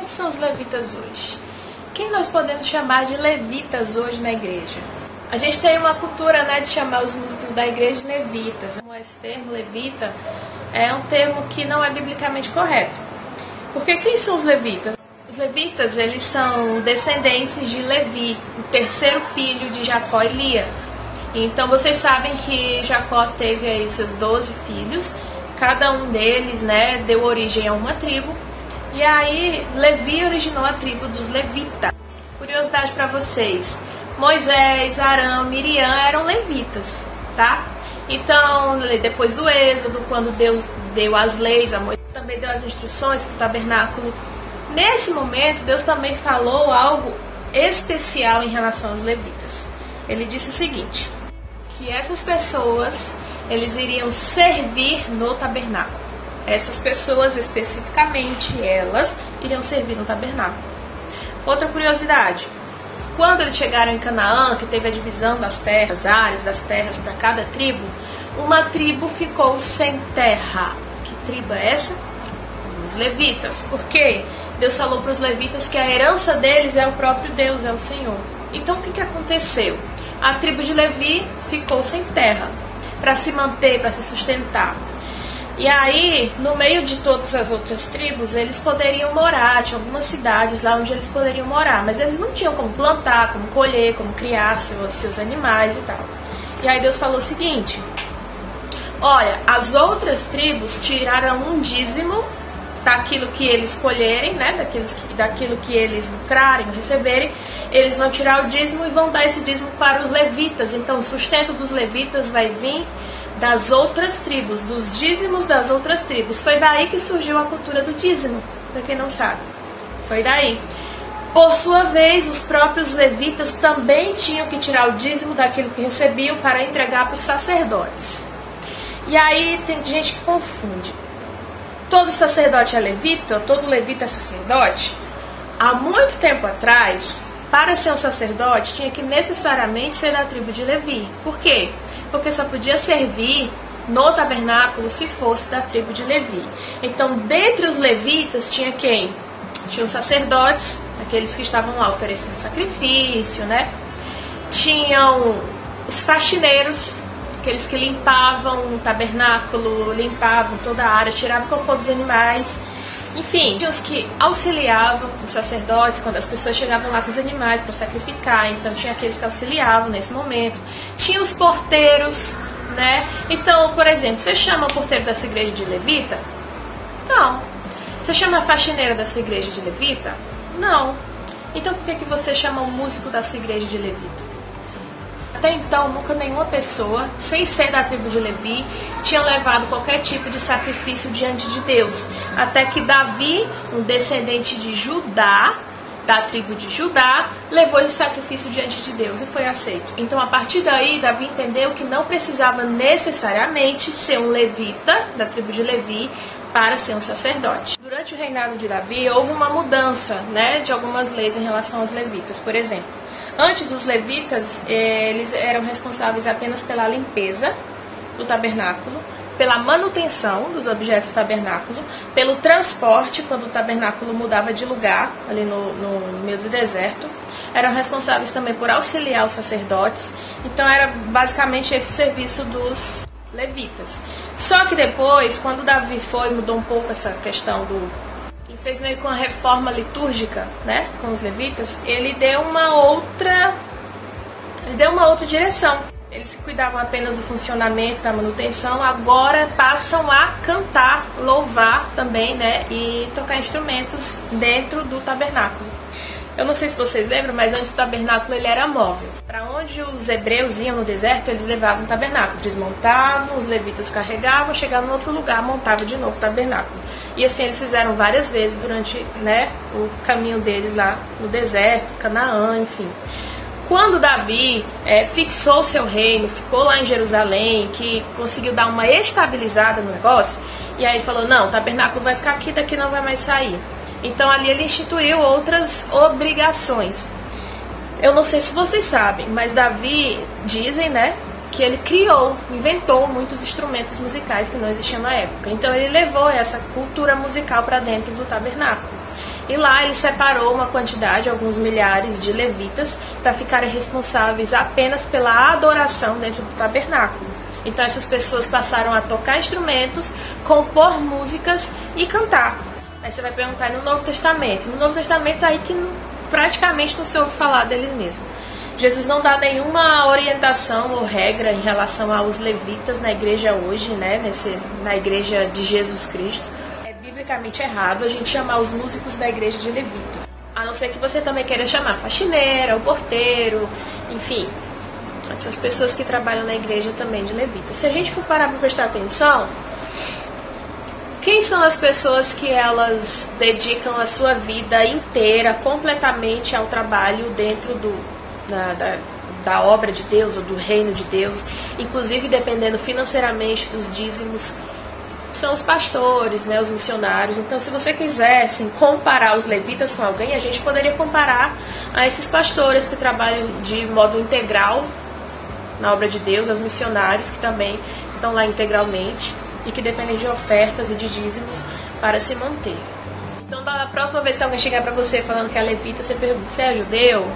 quem são os levitas hoje? Quem nós podemos chamar de levitas hoje na igreja? A gente tem uma cultura, né, de chamar os músicos da igreja de levitas. Esse termo levita é um termo que não é biblicamente correto. Porque quem são os levitas? Os levitas, eles são descendentes de Levi, o terceiro filho de Jacó e Lia. Então vocês sabem que Jacó teve aí os seus 12 filhos, cada um deles, né, deu origem a uma tribo. E aí Levi originou a tribo dos levitas. Curiosidade para vocês, Moisés, Arão, Miriam eram levitas, tá? Então, depois do Êxodo, quando Deus deu as leis, a Moisés também deu as instruções para o tabernáculo. Nesse momento, Deus também falou algo especial em relação aos levitas. Ele disse o seguinte, que essas pessoas, eles iriam servir no tabernáculo. Essas pessoas, especificamente, elas iriam servir no tabernáculo. Outra curiosidade, quando eles chegaram em Canaã, que teve a divisão das terras, áreas das terras para cada tribo, uma tribo ficou sem terra. Que tribo é essa? Os levitas. Por quê? Deus falou para os levitas que a herança deles é o próprio Deus, é o Senhor. Então o que aconteceu? A tribo de Levi ficou sem terra para se manter, para se sustentar. E aí, no meio de todas as outras tribos, eles poderiam morar, tinha algumas cidades lá onde eles poderiam morar, mas eles não tinham como plantar, como colher, como criar seus animais e tal. E aí Deus falou o seguinte, olha, as outras tribos tiraram um dízimo daquilo que eles colherem, né, daquilo que eles lucrarem, receberem, eles vão tirar o dízimo e vão dar esse dízimo para os levitas. Então o sustento dos levitas vai vir das outras tribos, dos dízimos das outras tribos. Foi daí que surgiu a cultura do dízimo, para quem não sabe. Foi daí. Por sua vez, os próprios levitas também tinham que tirar o dízimo daquilo que recebiam para entregar para os sacerdotes. E aí tem gente que confunde. Todo sacerdote é levita? Todo levita é sacerdote? Há muito tempo atrás, para ser um sacerdote, tinha que necessariamente ser da tribo de Levi. Por quê? Porque só podia servir no tabernáculo se fosse da tribo de Levi. Então, dentre os levitas, tinha quem? Tinha os sacerdotes, aqueles que estavam lá oferecendo sacrifício, né? Tinham os faxineiros, aqueles que limpavam o tabernáculo, limpavam toda a área, tiravam o cocô dos animais. Enfim, tinha os que auxiliavam os sacerdotes quando as pessoas chegavam lá com os animais para sacrificar. Então tinha aqueles que auxiliavam nesse momento. Tinha os porteiros, né? Então, por exemplo, você chama o porteiro da sua igreja de levita? Não. Você chama a faxineira da sua igreja de levita? Não. Então por que você chama o músico da sua igreja de levita? Até então, nunca nenhuma pessoa, sem ser da tribo de Levi, tinha levado qualquer tipo de sacrifício diante de Deus. Até que Davi, um descendente de Judá, da tribo de Judá, levou esse sacrifício diante de Deus e foi aceito. Então, a partir daí, Davi entendeu que não precisava necessariamente ser um levita, da tribo de Levi, para ser um sacerdote. Durante o reinado de Davi, houve uma mudança, né, de algumas leis em relação aos levitas. Por exemplo, antes, os levitas, eles eram responsáveis apenas pela limpeza do tabernáculo, pela manutenção dos objetos do tabernáculo, pelo transporte, quando o tabernáculo mudava de lugar, ali no meio do deserto. Eram responsáveis também por auxiliar os sacerdotes. Então, era basicamente esse o serviço dos levitas. Só que depois, quando Davi mudou um pouco essa questão e fez meio que uma reforma litúrgica, né, com os levitas, ele deu uma outra direção. Eles que cuidavam apenas do funcionamento, da manutenção, agora passam a cantar, louvar também, né, e tocar instrumentos dentro do tabernáculo. Eu não sei se vocês lembram, mas antes o tabernáculo ele era móvel. Para onde os hebreus iam no deserto, eles levavam o tabernáculo, desmontavam, os levitas carregavam, chegavam em outro lugar, montavam de novo o tabernáculo. E assim eles fizeram várias vezes durante, né, o caminho deles lá no deserto, Canaã, enfim. Quando Davi fixou seu reino, ficou lá em Jerusalém, que conseguiu dar uma estabilizada no negócio, e aí ele falou, não, o tabernáculo vai ficar aqui, daqui não vai mais sair. Então ali ele instituiu outras obrigações. Eu não sei se vocês sabem, mas Davi, dizem, né, que ele criou, inventou muitos instrumentos musicais que não existiam na época. Então ele levou essa cultura musical para dentro do tabernáculo. E lá ele separou uma quantidade, alguns milhares de levitas, para ficarem responsáveis apenas pela adoração dentro do tabernáculo. Então essas pessoas passaram a tocar instrumentos, compor músicas e cantar. Aí você vai perguntar no Novo Testamento. No Novo Testamento aí que praticamente não se ouve falar deles mesmo. Jesus não dá nenhuma orientação ou regra em relação aos levitas na igreja hoje, né? Na igreja de Jesus Cristo. É biblicamente errado a gente chamar os músicos da igreja de levitas. A não ser que você também queira chamar a faxineira, o porteiro, enfim, essas pessoas que trabalham na igreja também de levitas. Se a gente for parar para prestar atenção, quem são as pessoas que elas dedicam a sua vida inteira completamente ao trabalho dentro da obra de Deus ou do reino de Deus, inclusive dependendo financeiramente dos dízimos? São os pastores, né, os missionários. Então, se você quisesse comparar os levitas com alguém, a gente poderia comparar a esses pastores que trabalham de modo integral na obra de Deus, aos missionários que também estão lá integralmente e que dependem de ofertas e de dízimos para se manter. Então, da próxima vez que alguém chegar para você falando que é levita, você pergunta: você é judeu?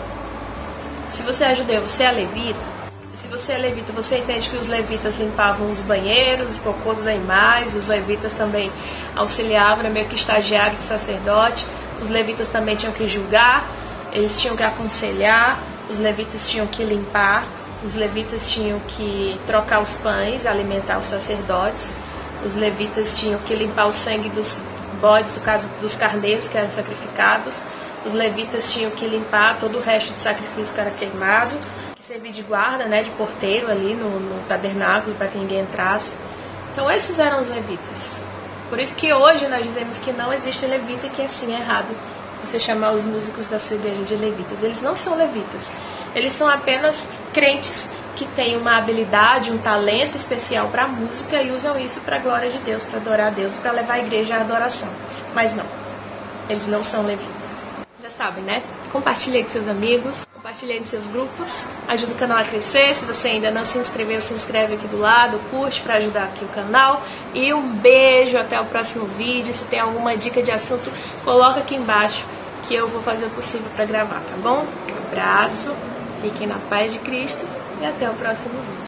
Se você é judeu, você é levita? Se você é levita, você entende que os levitas limpavam os banheiros, o cocô dos animais, os levitas também auxiliavam, meio que estagiário de sacerdote, os levitas também tinham que julgar, eles tinham que aconselhar, os levitas tinham que limpar, os levitas tinham que trocar os pães, alimentar os sacerdotes, os levitas tinham que limpar o sangue dos bodes, dos carneiros que eram sacrificados, os levitas tinham que limpar todo o resto de sacrifício que era queimado, que servia de guarda, né, de porteiro ali no tabernáculo para que ninguém entrasse. Então esses eram os levitas. Por isso que hoje nós dizemos que não existe levita e que assim é errado você chamar os músicos da sua igreja de levitas. Eles não são levitas. Eles são apenas crentes que têm uma habilidade, um talento especial para a música e usam isso para a glória de Deus, para adorar a Deus, para levar a igreja à adoração. Mas não, eles não são levitas. Já sabem, né? Compartilhe aí com seus amigos, compartilhe aí nos seus grupos, ajuda o canal a crescer. Se você ainda não se inscreveu, se inscreve aqui do lado, curte para ajudar aqui o canal. E um beijo, até o próximo vídeo. Se tem alguma dica de assunto, coloca aqui embaixo que eu vou fazer o possível para gravar, tá bom? Um abraço, fiquem na paz de Cristo e até o próximo vídeo.